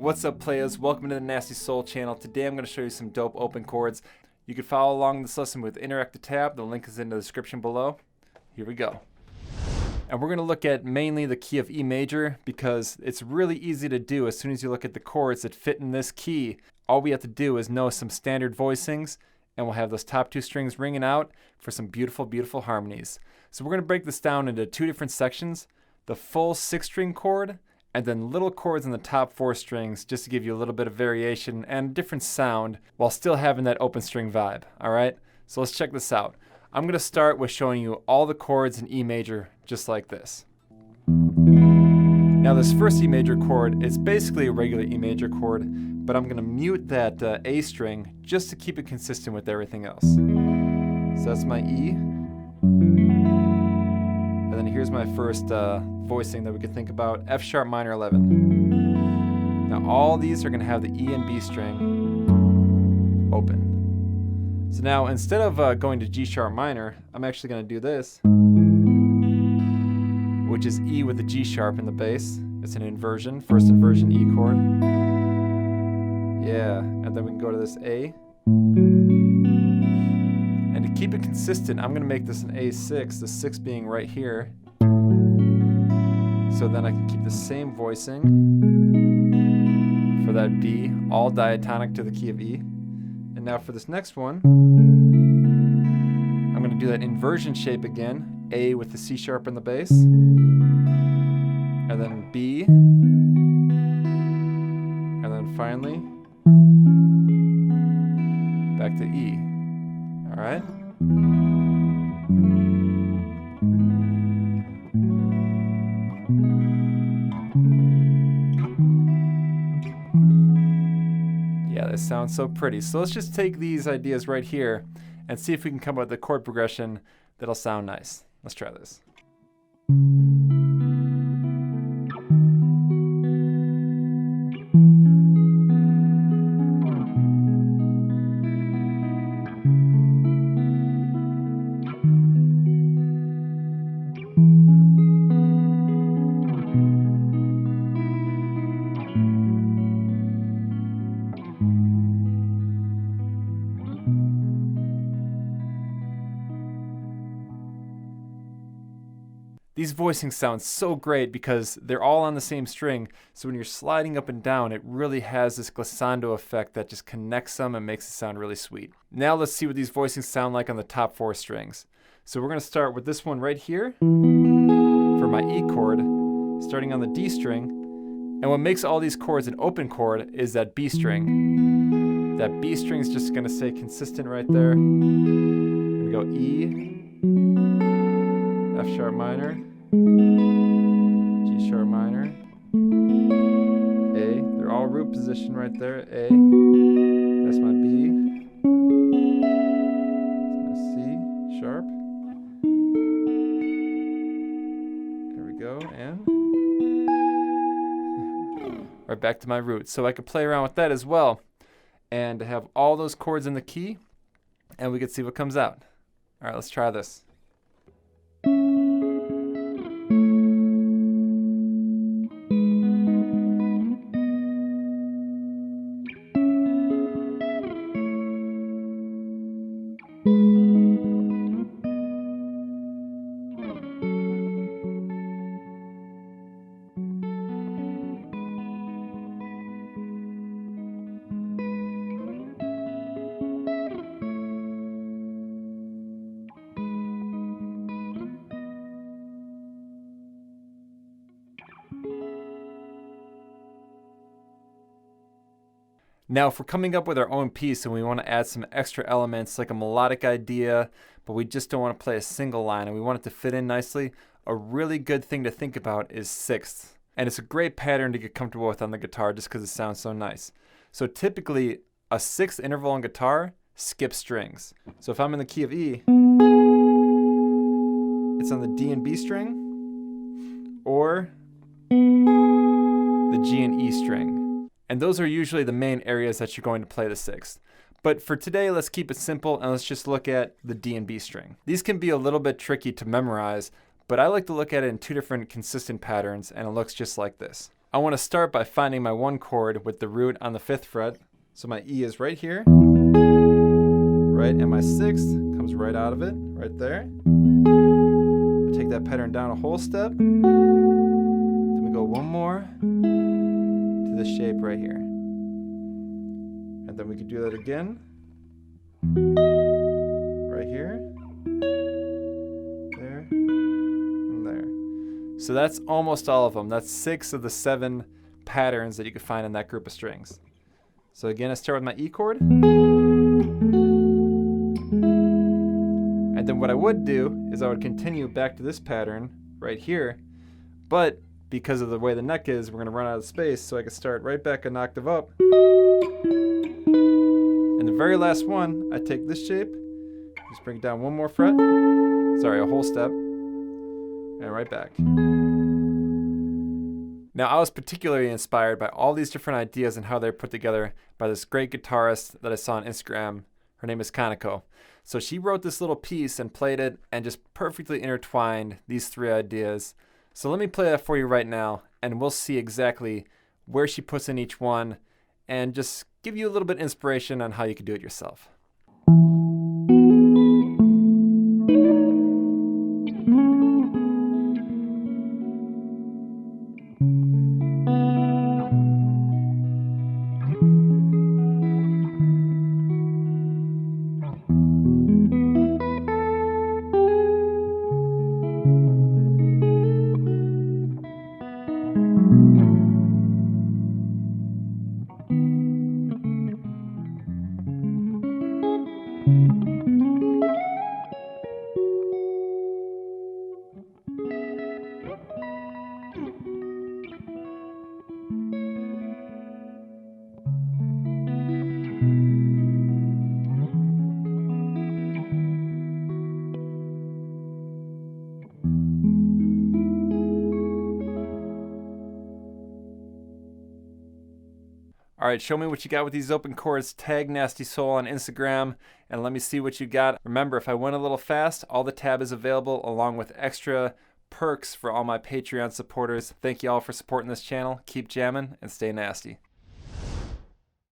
What's up, players? Welcome to the Nasty Soul channel. Today I'm going to show you some dope open chords. You can follow along this lesson with interactive tab. The link is in the description below. Here we go. And we're going to look at mainly the key of E major because it's really easy to do as soon as you look at the chords that fit in this key. All we have to do is know some standard voicings and we'll have those top two strings ringing out for some beautiful, beautiful harmonies. So we're going to break this down into two different sections. The full 6-string chord and then little chords in the top 4 strings just to give you a little bit of variation and different sound while still having that open string vibe. Alright, so let's check this out. I'm going to start with showing you all the chords in E major just like this. Now this first E major chord is basically a regular E major chord, but I'm going to mute that A string just to keep it consistent with everything else. So that's my E. And then here's my first voicing that we could think about, F sharp minor 11. Now all these are going to have the E and B string open. So now instead of going to G sharp minor, I'm actually going to do this, which is E with the G sharp in the bass. It's an inversion, first inversion E chord. Yeah, and then we can go to this A. And to keep it consistent, I'm going to make this an A6, the 6 being right here. So then I can keep the same voicing for that B, all diatonic to the key of E. And now for this next one, I'm going to do that inversion shape again, A with the C sharp in the bass, and then B, and then finally back to E. All right? Yeah, this sounds so pretty. So let's just take these ideas right here and see if we can come up with a chord progression that'll sound nice. Let's try this. These voicings sound so great because they're all on the same string, so when you're sliding up and down, it really has this glissando effect that just connects them and makes it sound really sweet. Now let's see what these voicings sound like on the top 4 strings. So we're going to start with this one right here for my E chord, starting on the D string. And what makes all these chords an open chord is that B string. That B string is just going to stay consistent right there. We're going to go E, F sharp minor, G sharp minor, A. They're all root position right there. A. That's my B. That's my C sharp. There we go. And right back to my root. So I could play around with that as well and have all those chords in the key and we could see what comes out. All right, let's try this. Now, if we're coming up with our own piece and we want to add some extra elements like a melodic idea, but we just don't want to play a single line and we want it to fit in nicely, a really good thing to think about is sixths. And it's a great pattern to get comfortable with on the guitar just because it sounds so nice. So typically, a 6th interval on guitar skips strings. So if I'm in the key of E, it's on the D and B string, or the G and E string. And those are usually the main areas that you're going to play the 6th. But for today, let's keep it simple and let's just look at the D and B string. These can be a little bit tricky to memorize, but I like to look at it in 2 different consistent patterns and it looks just like this. I want to start by finding my 1 chord with the root on the 5th fret. So my E is right here, right, and my 6th comes right out of it, right there. I take that pattern down a whole step, then we go 1 more to this shape right here. And then we can do that again, right here, there, and there. So that's almost all of them. That's 6 of the 7 patterns that you can find in that group of strings. So again, I start with my E chord. And then what I would do is I would continue back to this pattern right here. But because of the way the neck is, we're going to run out of space, so I can start right back an octave up. And the very last one, I take this shape, just bring it down 1 more fret, sorry, a whole step, and right back. Now, I was particularly inspired by all these different ideas and how they're put together by this great guitarist that I saw on Instagram. Her name is Kaneko. So she wrote this little piece and played it and just perfectly intertwined these 3 ideas. So let me play that for you right now, and we'll see exactly where she puts in each one and just give you a little bit of inspiration on how you can do it yourself. All right, show me what you got with these open chords. Tag Nasty Soul on Instagram and let me see what you got. Remember, if I went a little fast, all the tab is available along with extra perks for all my Patreon supporters. Thank you all for supporting this channel. Keep jamming and stay nasty.